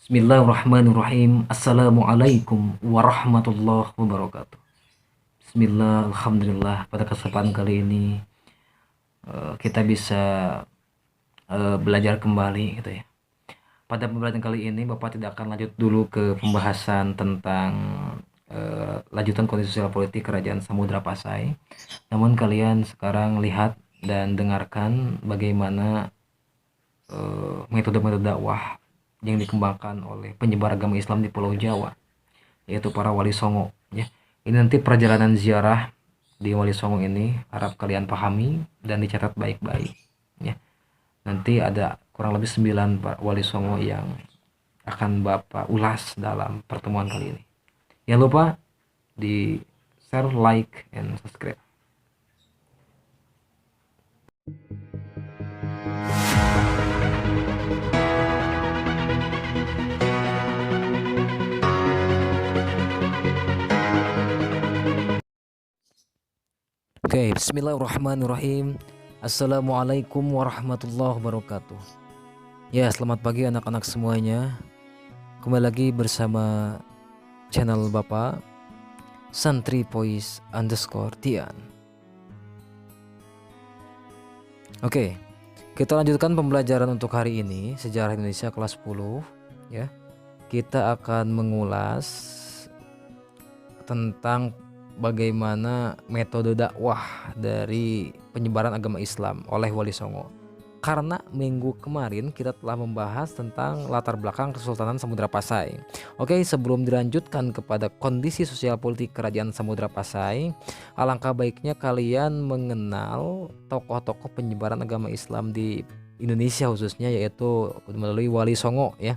Bismillahirrahmanirrahim. Assalamualaikum warahmatullahi wabarakatuh. Bismillah, alhamdulillah. Pada kesempatan kali ini kita bisa belajar kembali gitu ya. Pada pembelajaran kali ini Bapak tidak akan lanjut dulu ke pembahasan tentang lanjutan kondisi sosial politik Kerajaan Samudra Pasai. Namun kalian sekarang lihat dan dengarkan bagaimana metode-metode dakwah yang dikembangkan oleh penyebar agama Islam di Pulau Jawa, yaitu para wali songo ya. Ini nanti perjalanan ziarah di wali songo ini harap kalian pahami dan dicatat baik-baik ya. Nanti ada kurang lebih 9 wali songo yang akan Bapak ulas dalam pertemuan kali ini. Jangan lupa di share, like, and subscribe. Oke, bismillahirrahmanirrahim. Assalamualaikum warahmatullahi wabarakatuh. Ya, selamat pagi anak-anak semuanya. Kembali lagi bersama channel Bapak Santri Pois _Tian. Oke, kita lanjutkan pembelajaran untuk hari ini, Sejarah Indonesia kelas 10 ya. Kita akan mengulas tentang bagaimana metode dakwah dari penyebaran agama Islam oleh Wali Songo. Karena minggu kemarin kita telah membahas tentang latar belakang Kesultanan Samudra Pasai. Oke, sebelum dilanjutkan kepada kondisi sosial politik Kerajaan Samudra Pasai, alangkah baiknya kalian mengenal tokoh-tokoh penyebaran agama Islam di Indonesia khususnya, yaitu melalui Wali Songo ya.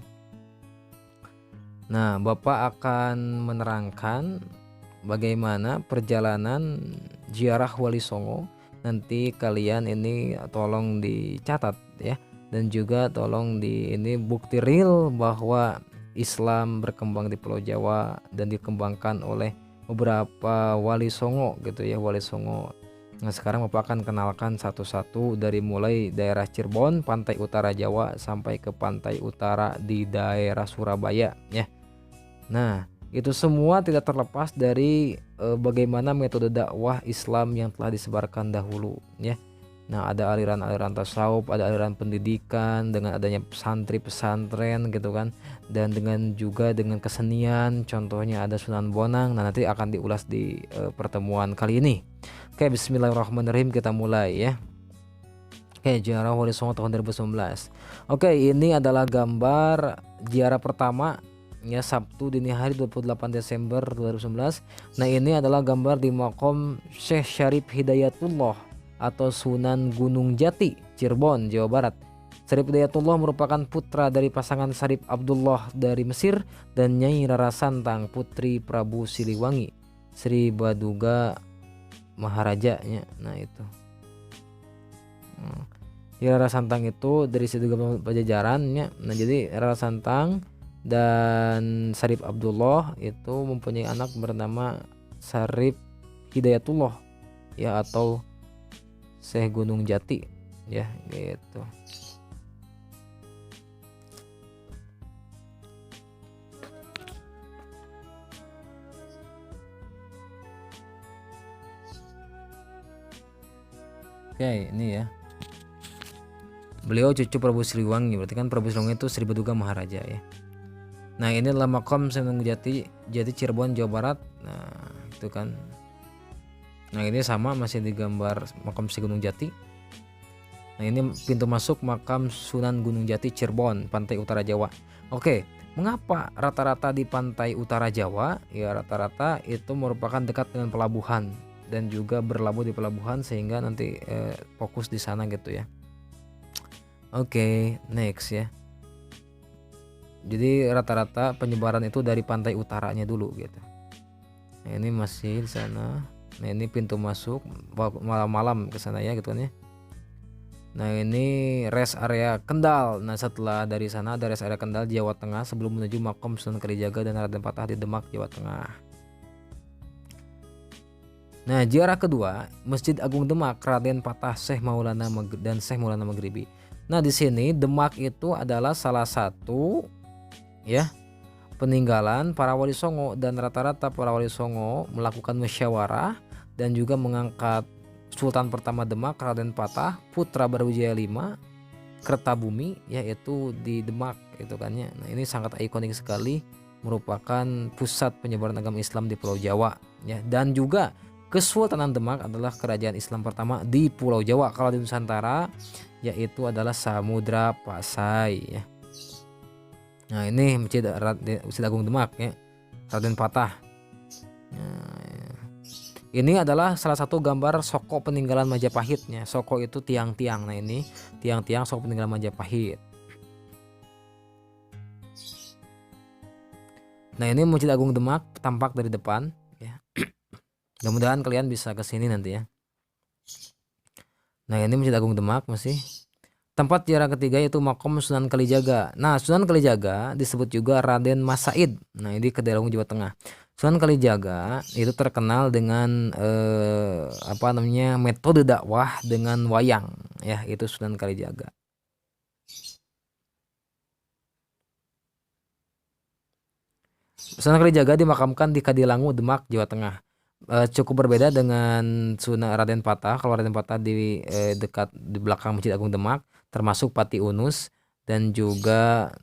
Nah, Bapak akan menerangkan bagaimana perjalanan ziarah Wali Songo. Nanti kalian ini tolong dicatat ya, dan juga tolong ini bukti real bahwa Islam berkembang di Pulau Jawa dan dikembangkan oleh beberapa Wali Songo gitu ya, Wali Songo. Nah, sekarang Bapak akan kenalkan satu-satu dari mulai daerah Cirebon, pantai utara Jawa sampai ke pantai utara di daerah Surabaya ya. Nah, itu semua tidak terlepas dari bagaimana metode dakwah Islam yang telah disebarkan dahulu ya. Nah, ada aliran-aliran tasawuf, ada aliran pendidikan dengan adanya pesantren gitu kan, dan juga dengan kesenian, contohnya ada Sunan Bonang. Nah, nanti akan diulas di pertemuan kali ini. Oke, bismillahirrahmanirrahim, kita mulai ya. Oke, ziarah Wali Songo tahun 2019. Oke, ini adalah gambar ziarah pertama ya, Sabtu dini hari 28 Desember 2019. Nah, ini adalah gambar di Makom Syekh Syarif Hidayatullah atau Sunan Gunung Jati, Cirebon, Jawa Barat. Syarif Hidayatullah merupakan putra dari pasangan Syarif Abdullah dari Mesir dan Nyai Rara Santang, putri Prabu Siliwangi, Sri Baduga Maharajanya. Nah, itu Rara Santang itu dari Siduga Pajajarannya. Nah, jadi Rara Santang dan Syarif Abdullah itu mempunyai anak bernama Syarif Hidayatullah ya, atau Syekh Gunung Jati ya gitu. Oke, ini ya. Beliau cucu Prabu Siliwangi, berarti kan Prabu Siliwangi itu Sri Baduga Maharaja ya. Nah, ini adalah Makom Sunan Jati Cirebon, Jawa Barat. Nah, itu kan. Nah, ini sama masih digambar Makom Si Gunung Jati. Nah, ini pintu masuk Makam Sunan Gunung Jati Cirebon, pantai utara Jawa. Oke, mengapa rata-rata di pantai utara Jawa? Ya, rata-rata itu merupakan dekat dengan pelabuhan dan juga berlabuh di pelabuhan, sehingga nanti fokus di sana gitu ya. Oke, next ya. Jadi rata-rata penyebaran itu dari pantai utaranya dulu gitu. Nah, ini masih di sana. Nah, ini pintu masuk malam-malam ke sana ya gitu kan ya. Nah, ini rest area Kendal. Nah, setelah dari sana ada rest area Kendal Jawa Tengah sebelum menuju Makom Sunan Kalijaga dan Raden Patah di Demak, Jawa Tengah. Nah, ziarah kedua Masjid Agung Demak Raden Patah Syekh Maulana dan Syekh Maulana Maghribi. Nah, di sini Demak itu adalah salah satu ya peninggalan para wali songo, dan rata-rata para wali songo melakukan musyawarah dan juga mengangkat Sultan pertama Demak Raden Patah putra Brawijaya V Kertabumi, yaitu di Demak gitu kan ya. Nah, ini sangat ikonik sekali, merupakan pusat penyebaran agama Islam di Pulau Jawa ya, dan juga Kesultanan Demak adalah kerajaan Islam pertama di Pulau Jawa. Kalau di Nusantara yaitu adalah Samudra Pasai ya. Nah, ini Masjid Agung Demak ya, Raden Patah. Nah, ini adalah salah satu gambar soko peninggalan Majapahitnya. Soko itu tiang-tiang. Nah, ini tiang-tiang soko peninggalan Majapahit. Nah, ini Masjid Agung Demak tampak dari depan ya. Mudah-mudahan kalian bisa ke sini nanti ya. Nah, ini Masjid Agung Demak masih. Tempat ziarah ketiga yaitu Makom Sunan Kalijaga. Nah, Sunan Kalijaga disebut juga Raden Mas Said. Nah, ini Kedalung Jawa Tengah. Sunan Kalijaga itu terkenal dengan metode dakwah dengan wayang ya, itu Sunan Kalijaga. Sunan Kalijaga dimakamkan di Kadilangu, Demak, Jawa Tengah. Cukup berbeda dengan Sunan Raden Patah. Kalau Raden Patah di dekat di belakang Masjid Agung Demak, termasuk Pati Unus dan juga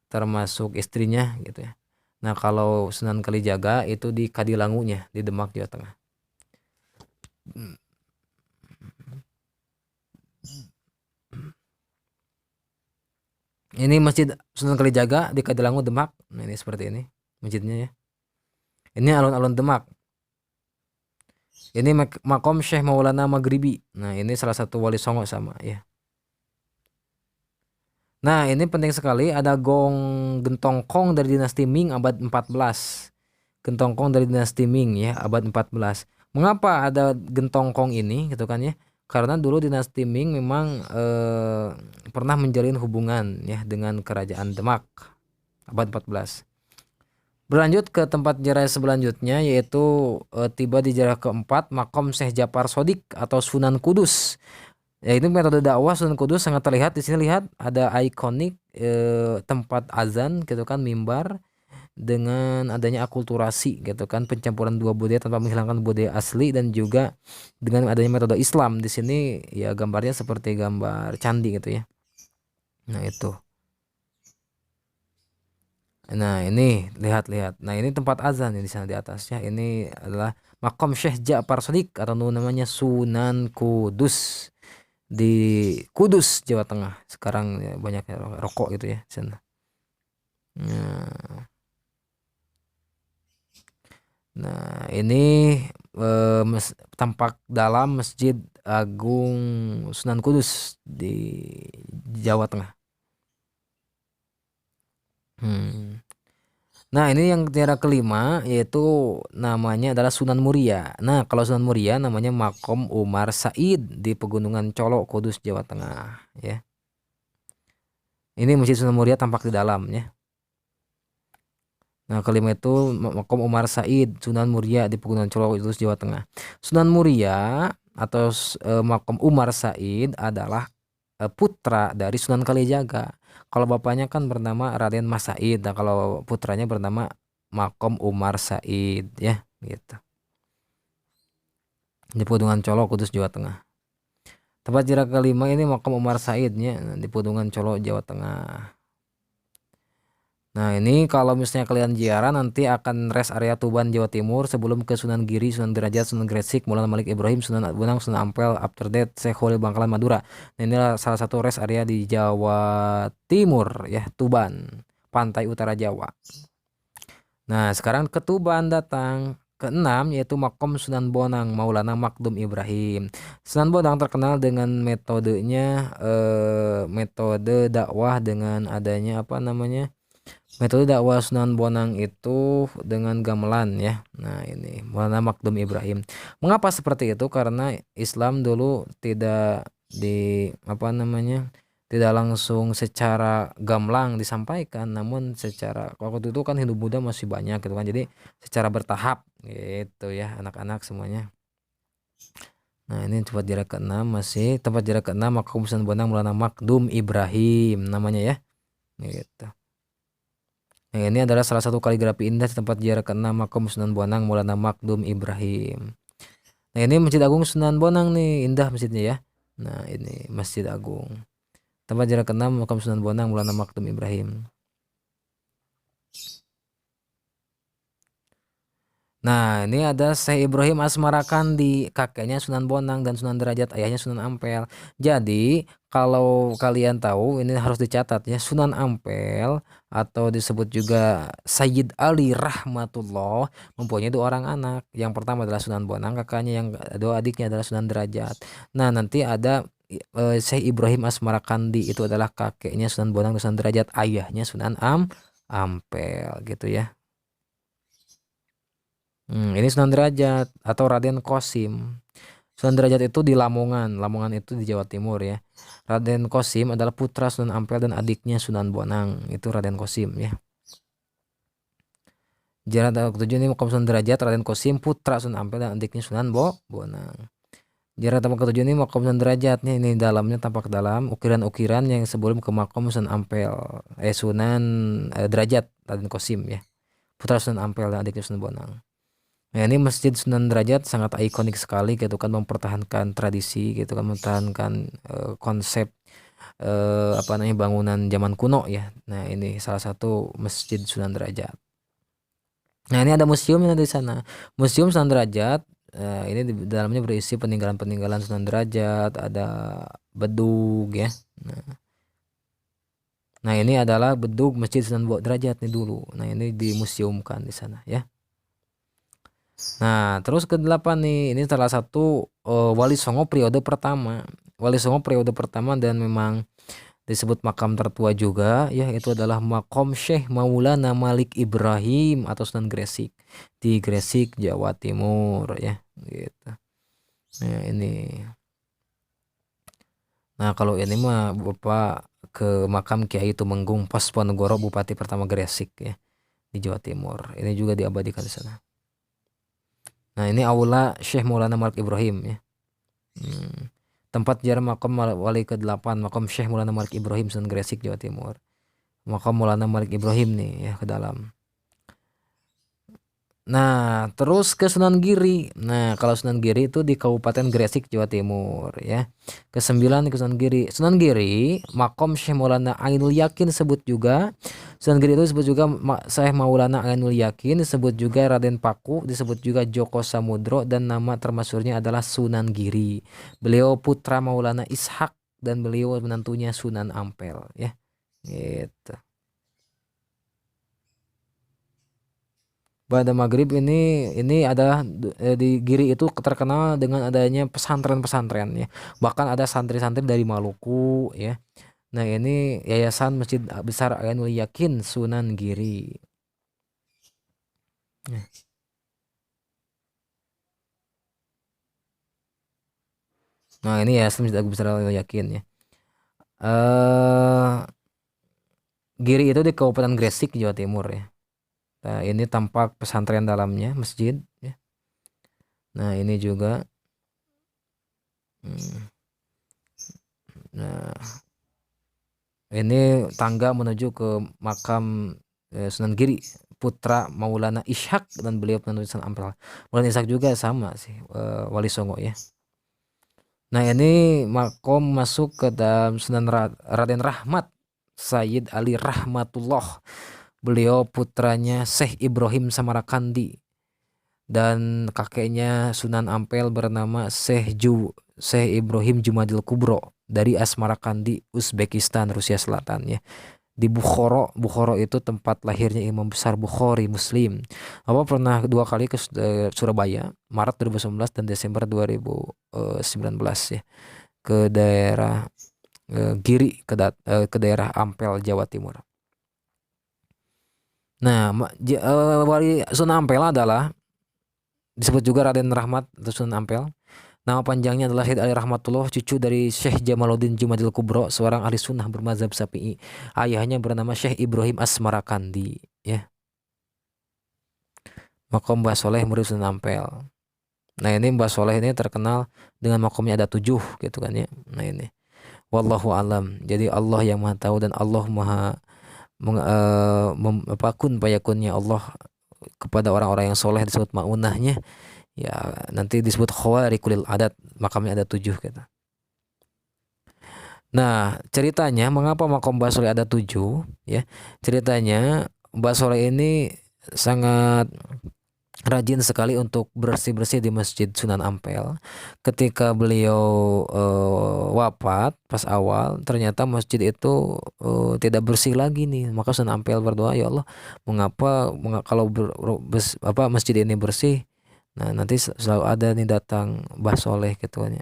termasuk istrinya gitu ya. Nah, kalau Sunan Kalijaga itu di Kadilangunya di Demak, Jawa Tengah. Ini Masjid Sunan Kalijaga di Kadilangu, Demak. Nah, ini seperti ini masjidnya ya. Ini alun-alun Demak. Ini makom Syekh Maulana Maghribi. Nah, ini salah satu wali songo sama ya. Nah, ini penting sekali, ada gong Gentongkong dari dinasti Ming abad 14. Gentongkong dari dinasti Ming ya, abad 14. Mengapa ada Gentongkong ini gitu kan ya? Karena dulu dinasti Ming memang pernah menjalin hubungan ya dengan kerajaan Demak abad 14. Berlanjut ke tempat ziarah selanjutnya, yaitu tiba di ziarah keempat Makom Syekh Jafar Sodik atau Sunan Kudus. Ya, itu metode dakwah Sunan Kudus sangat terlihat di sini. Lihat ada ikonik tempat azan gitu kan, mimbar, dengan adanya akulturasi gitu kan, pencampuran dua budaya tanpa menghilangkan budaya asli, dan juga dengan adanya metode Islam di sini ya, gambarnya seperti gambar candi gitu ya. Nah, itu. Nah, ini lihat-lihat. Nah, ini tempat azan di sana di atasnya. Ini adalah Makom Syekh Ja'far Shadiq atau namanya Sunan Kudus di Kudus, Jawa Tengah. Sekarang ya, banyak rokok gitu ya di sana. Nah, ini tampak dalam Masjid Agung Sunan Kudus di Jawa Tengah. Nah, ini yang ziarah kelima yaitu namanya adalah Sunan Muria. Nah, kalau Sunan Muria namanya Makom Umar Said di Pegunungan Colo, Kudus, Jawa Tengah ya. Ini Masjid Sunan Muria tampak di dalamnya. Nah, kelima itu Makom Umar Said Sunan Muria di Pegunungan Colo, Kudus, Jawa Tengah. Sunan Muria atau Makom Umar Said adalah putra dari Sunan Kalijaga. Kalau bapaknya kan bernama Raden Mas Said, nah kalau putranya bernama Makom Umar Said ya, gitu. Di Pegunungan Colo, Kudus, Jawa Tengah. Tempat ziarah kelima ini Makom Umar Saidnya di Pegunungan Colo, Jawa Tengah. Nah, ini kalau misalnya kalian ziarah nanti akan rest area Tuban, Jawa Timur, sebelum ke Sunan Giri, Sunan Derajat, Sunan Gresik, Maulana Malik Ibrahim, Sunan Bonang, Sunan Ampel, Upterdate, Syekh Khalil Bangkalan, Madura. Nah, inilah salah satu rest area di Jawa Timur ya, Tuban, pantai utara Jawa. Nah, sekarang ke Tuban datang. Keenam yaitu Makom Sunan Bonang Maulana Makdum Ibrahim. Sunan Bonang terkenal dengan metodenya metode dakwah dengan adanya metode dakwah Sunan Bonang itu dengan gamelan ya. Nah, ini Maulana Makdum Ibrahim. Mengapa seperti itu? Karena Islam dulu tidak tidak langsung secara gamblang disampaikan, namun secara waktu itu kan Hindu Buddha masih banyak gitu kan. Jadi secara bertahap gitu ya, anak-anak semuanya. Nah, ini tempat ziarah ke-6 masih tempat ziarah ke-6 Makom Sunan Bonang Maulana Makdum Ibrahim namanya ya. Gitu. Nah, ini adalah salah satu kaligrafi indah di tempat ziarah ke-6 Makam Sunan Bonang Maulana Makdum Ibrahim. Nah, ini Masjid Agung Sunan Bonang nih, indah masjidnya ya. Nah, ini Masjid Agung. Tempat ziarah ke-6 Makam Sunan Bonang Maulana Makdum Ibrahim. Nah, ini ada Syekh Ibrahim Asmarakandi, kakeknya Sunan Bonang dan Sunan Derajat, ayahnya Sunan Ampel. Jadi, kalau kalian tahu, ini harus dicatat ya, Sunan Ampel atau disebut juga Sayyid Ali Rahmatullah mempunyai dua orang anak. Yang pertama adalah Sunan Bonang, kakaknya, yang dua adiknya adalah Sunan Derajat. Nah, nanti ada Syekh Ibrahim Asmarakandi, itu adalah kakeknya Sunan Bonang dan Sunan Derajat, ayahnya Sunan Ampel gitu ya. Ini Sunan Derajat atau Raden Kosim. Sunan Derajat itu di Lamongan. Lamongan itu di Jawa Timur ya. Raden Kosim adalah putra Sunan Ampel dan adiknya Sunan Bonang. Itu Raden Kosim ya. Jarak ketujuh ini Makam Sunan Derajat, Raden Kosim, putra Sunan Ampel dan adiknya Sunan Bonang. Jarak tempat ketujuh ini Makam Sunan Derajat nih, ini dalamnya tampak dalam ukiran-ukiran yang sebelum ke Makam Sunan Ampel. Sunan Derajat, Raden Kosim ya. Putra Sunan Ampel dan adiknya Sunan Bonang. Nah, ini Masjid Sunan Derajat sangat ikonik sekali gitu kan, mempertahankan tradisi gitu kan, mempertahankan konsep apa namanya, bangunan zaman kuno ya. Nah, ini salah satu Masjid Sunan Derajat. Nah, ini ada museum yang ada di sana. Museum Sunan Derajat ini di dalamnya berisi peninggalan-peninggalan Sunan Derajat, ada bedug ya. Nah, ini adalah bedug Masjid Sunan Derajat nih dulu. Nah, ini dimuseumkan di sana ya. Nah, terus ke-8 nih, ini salah satu Wali Songo periode pertama. Wali Songo periode pertama dan memang disebut makam tertua juga ya, itu adalah Makom Syekh Maulana Malik Ibrahim atau Sunan Gresik di Gresik, Jawa Timur ya, gitu. Nah, ini. Nah, kalau ini mah Bapak ke makam Kiai Tumenggung Pasponegoro, Bupati pertama Gresik ya, di Jawa Timur. Ini juga diabadikan di sana. Nah, ini aula Syekh Maulana Malik Ibrahim ya. Tempat ziarah makam wali ke-8 makam Syekh Maulana Malik Ibrahim Sunan Gresik, Jawa Timur. Makam Maulana Malik Ibrahim nih ya, ke dalam. Nah, terus ke Sunan Giri. Nah, kalau Sunan Giri itu di Kabupaten Gresik, Jawa Timur ya. Ke-9 ke Sunan Giri. Sunan Giri, Makom Syekh Maulana Ainul Yakin disebut juga. Sunan Giri itu disebut juga Syekh Maulana Ainul Yakin, disebut juga Raden Paku, disebut juga Joko Samudro, dan nama termasyhurnya adalah Sunan Giri. Beliau putra Maulana Ishak dan beliau menantunya Sunan Ampel ya. Gitu. Pada maghrib ini adalah di Giri itu terkenal dengan adanya pesantren-pesantren ya. Bahkan ada santri-santri dari Maluku ya. Nah, ini Yayasan Masjid Besar Ainul Yakin Sunan Giri. Ya. Nah, ini Yayasan Masjid Besar Ainul Yakin ya. Giri itu di Kabupaten Gresik, Jawa Timur ya. Nah, ini tampak pesantren dalamnya, masjid ya. Nah, ini juga. Nah, ini tangga menuju ke makam Sunan Giri, putra Maulana Ishak dan beliau menantu Sunan Ampel. Maulana Ishak juga sama sih, Wali Songo ya. Nah, ini makom masuk ke dalam Sunan Raden Rahmat Sayyid Ali Rahmatullah. Beliau putranya Syekh Ibrahim Samarakandi dan kakeknya Sunan Ampel bernama Syekh Ibrahim Jumadil Kubro dari Asmarakandi, Uzbekistan, Rusia Selatan ya. Di Bukhara itu tempat lahirnya Imam besar Bukhari Muslim. Apa pernah 2 kali ke Surabaya, Maret 2019 dan Desember 2019 ya, ke daerah Giri, ke daerah Ampel, Jawa Timur. Nah, Wali Sunan Ampel adalah disebut juga Raden Rahmat atau Sunan Ampel. Nama panjangnya adalah Syed Ali Rahmatullah, cucu dari Syekh Jamaluddin Jumadil Kubro, seorang ahli sunnah bermazhab Syafi'i. Ayahnya bernama Syekh Ibrahim Asmarakandi ya. Makom Mbah Soleh murid Sunan Ampel. Nah, ini Mbah Soleh ini terkenal dengan makomnya ada 7 gitu kan ya. Nah, ini wallahu alam. Jadi Allah yang Maha tahu dan Allah Maha kun fayakunnya Allah kepada orang-orang yang soleh disebut maunahnya, ya nanti disebut khawariqul adat, makamnya ada 7 gitu. Nah, ceritanya mengapa makom Mbah Soleh ada 7 ya? Ceritanya Mbah Soleh ini sangat rajin sekali untuk bersih-bersih di Masjid Sunan Ampel. Ketika beliau wafat pas awal, ternyata masjid itu tidak bersih lagi nih. Maka Sunan Ampel berdoa, ya Allah, kalau masjid ini bersih, nah nanti selalu ada nih datang Mbah Soleh gitu kan.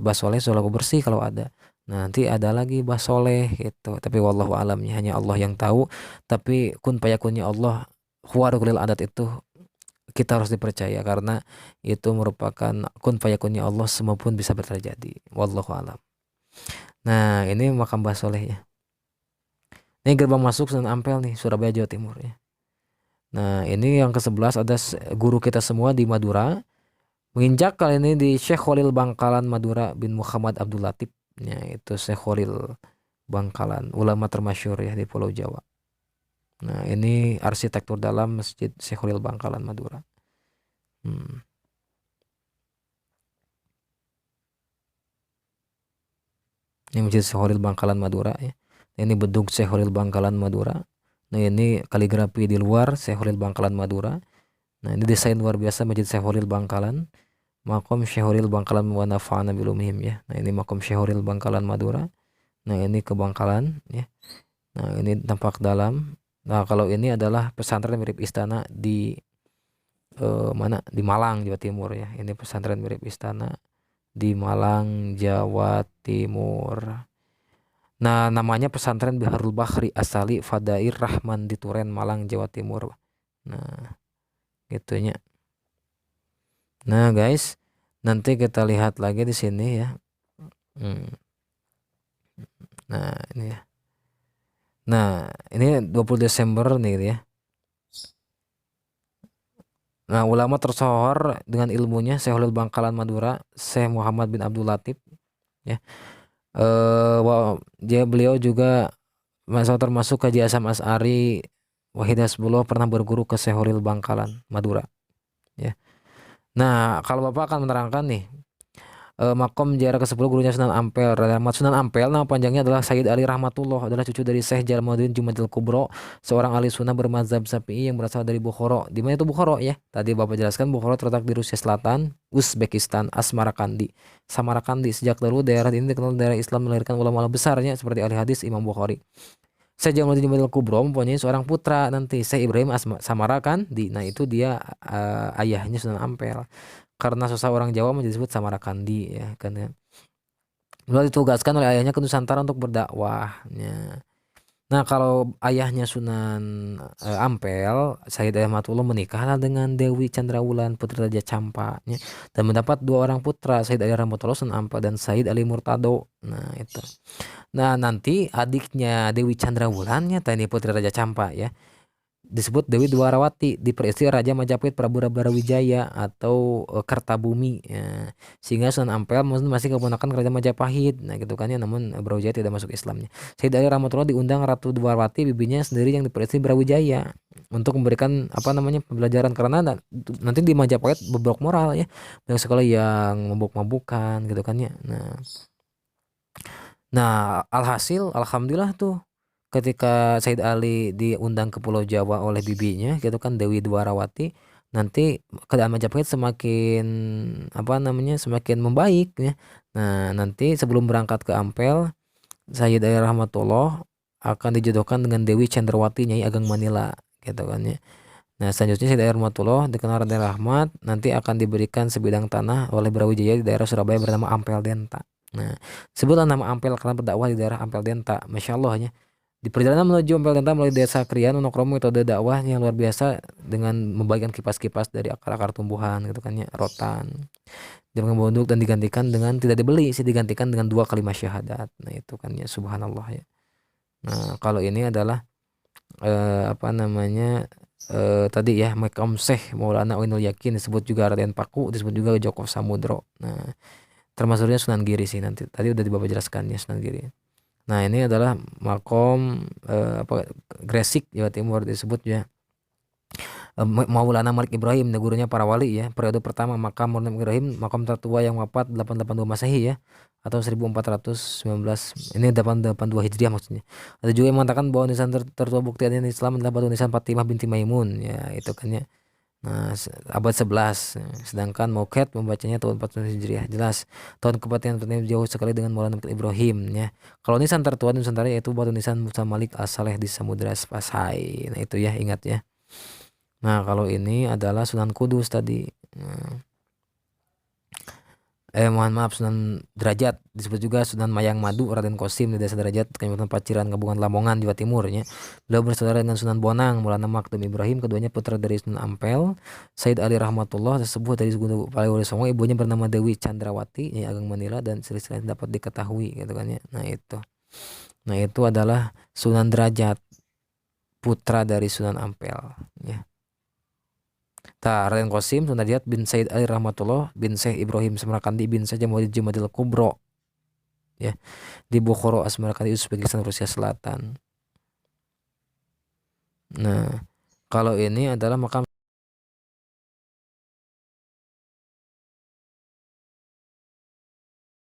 Mbah Soleh selalu bersih kalau ada. Nah, nanti ada lagi Mbah Soleh gitu. Tapi wallahu alamnya hanya Allah yang tahu. Tapi kun fayakunnya Allah, khawarul adat itu kita harus dipercaya karena itu merupakan kun fayakunnya Allah, semua pun bisa terjadi. Wallahu alam. Nah, ini makam Mbah Soleh ya. Ini gerbang masuk Sunan Ampel nih, Surabaya, Jawa Timur ya. Nah, ini yang ke-11 ada guru kita semua di Madura. Menginjak kali ini di Syekh Khalil Bangkalan Madura bin Muhammad Abdul Latif. Ya, itu Syekh Khalil Bangkalan, ulama termasyhur ya di Pulau Jawa. Nah, ini arsitektur dalam Masjid Syekh Khalil Bangkalan Madura. Ini Masjid Syekh Khalil Bangkalan Madura ya. Ini bedug Syekh Khalil Bangkalan Madura. Nah, ini kaligrafi di luar Syekh Khalil Bangkalan Madura. Nah, ini desain luar biasa Masjid Syekh Khalil Bangkalan. Makom Syekh Khalil Bangkalan wa nafa'ana bilumihim ya. Nah, ini makom Syekh Khalil Bangkalan Madura. Nah, ini ke Bangkalan ya. Nah, ini tampak dalam. Nah, kalau ini adalah pesantren mirip istana di mana? Di Malang, Jawa Timur ya. Ini pesantren mirip istana di Malang, Jawa Timur. Nah, namanya pesantren Biharul Bahri Asali Fadair Rahman di Turen, Malang, Jawa Timur. Nah, gitunya. Nah, guys, nanti kita lihat lagi di sini ya. Nah, ini ya. Nah, ini 20 Desember nih ya. Nah, ulama tersohor dengan ilmunya Syekh Khalil Bangkalan Madura, Syekh Muhammad bin Abdul Latif ya. Beliau juga termasuk Haji Asam As'ari Wahid Hasbullah, pernah berguru ke Syekh Khalil Bangkalan Madura ya. Nah, kalau Bapak akan menerangkan nih makom jarak ke-10 gurunya Sunan Ampel. Sunan Ampel nama panjangnya adalah Sayyid Ali Rahmatullah, adalah cucu dari Syekh Jalaluddin Jumadil Kubro, seorang ahli sunnah bermazhab Syafi'i yang berasal dari Bukhara. Di mana itu Bukhara ya? Tadi Bapak jelaskan Bukhara terletak di Rusia Selatan, Uzbekistan, Samarkandi. Sejak dulu daerah ini dikenal daerah Islam, melahirkan ulama-ulama besarnya seperti ahli hadis Imam Bukhari. Syekh Jalaluddin Jumadil Kubro mempunyai seorang putra nanti, Syekh Ibrahim Samarkandi. Nah, itu dia ayahnya Sunan Ampel. Karena susah orang Jawa menjadi disebut Samarkandi ya kan ya. Beliau ditugaskan oleh ayahnya ke Nusantara untuk berdakwahnya. Nah, kalau ayahnya Sunan Ampel, Sayyid Ahmadullah, menikahlah dengan Dewi Chandrawulan putri Raja Campanya dan mendapat 2 orang putra, Sayyid Ali Rahmatullah Sunan Ampel dan Sayyid Ali Murtado. Nah, itu. Nah, nanti adiknya Dewi Chandrawulannya tadi putri Raja Campa ya, disebut Dewi Dwarawati, diperistri Raja Majapahit Prabu Brawijaya atau Kertabumi ya. Sehingga Sunan Ampel masih keponakan Raja Majapahit. Nah, gitu kan ya, namun Brawijaya tidak masuk Islamnya. Sayyid Ali Rahmatullah diundang Ratu Dwarawati, bibinya sendiri yang diperistri Brawijaya, untuk memberikan pembelajaran, karena nanti di Majapahit bebok moral ya. Banyak sekali yang mabuk-mabukan gitu kan ya. Nah, alhasil alhamdulillah tuh ketika Said Ali diundang ke Pulau Jawa oleh bibinya gitu kan, Dewi Dwarawati, nanti keadaan Majapahit semakin membaik ya. Nah, nanti sebelum berangkat ke Ampel, Sayyid Ali Rahmatullah akan dijodohkan dengan Dewi Chandrawati Nyai Ageng Manila gitu kan ya. Nah, selanjutnya Sayyid Ali Rahmatullah dikenal Raden Rahmat nanti akan diberikan sebidang tanah oleh Brawijaya di daerah Surabaya bernama Ampel Denta. Nah, sebutlah nama Ampel karena berdakwah di daerah Ampel Denta. Masya Allah ya. Di perjalanan menuju Ampel Denta melalui desa Krian, Wonokromo, metode dakwah yang luar biasa dengan membagikan kipas-kipas dari akar-akar tumbuhan gitu kan ya, rotan. Dia membunduk dan digantikan dengan, tidak dibeli sih, digantikan dengan 2 kalimat syahadat. Nah, itu kan ya, subhanallah ya. Nah, kalau ini adalah tadi ya makam Syekh Maulana Uinul Yakin, disebut juga Raden Paku, disebut juga Joko Samudro. Nah, termasuknya Sunan Giri sih, nanti tadi udah Bapak jelaskan ya Sunan Giri. Nah, ini adalah makom Gresik Jawa Timur disebut ya. Maulana Malik Ibrahim, gurunya para wali ya. Periode pertama makam Maulana Malik Ibrahim, makam tertua yang wafat 882 Masehi ya, atau 1419. Ini 882 Hijriah maksudnya. Ada juga yang mengatakan bahwa nisan tertua bukti adanya Islam adalah batu nisan Fatimah binti Maimun ya, itu kan ya. Nah, abad 11. Sedangkan Mauqet membacanya tahun 14 Hijriah. Jelas tahun kematian Fatimah jauh sekali dengan Maulana Malik Ibrahim ya. Kalau nisan tertua di Nusantara yaitu batu nisan Musa Malik As-Saleh di Samudra Pasai. Nah, itu ya, ingat ya. Nah, kalau ini adalah Sunan Kudus tadi. Nah, mohon maaf, Sunan Derajat disebut juga Sunan Mayang Madu Raden Kosim di Desa Derajat, Kecamatan Paciran, Kabupaten Lamongan, Jawa Timur ya. Beliau bersaudara dengan Sunan Bonang, Maulana Maktum Ibrahim, keduanya putra dari Sunan Ampel, Said Ali Rahmatullah, tersebut dari Gunung Palai Wali Songo, ibunya bernama Dewi Chandrawati, Nyai Ageng Manila, dan silsilah dapat diketahui gitu kan ya. Nah, itu. Nah, itu adalah Sunan Derajat, putra dari Sunan Ampel ya. Raden Qasim Sunan Derajat bin Said Ali Rahmatullah bin Syekh Ibrahim Samarkandi bin Saja Maulid Jumadil Kubro ya, di Bukhara Samarkandi, Uzbekistan, Rusia Selatan. Nah, kalau ini adalah makam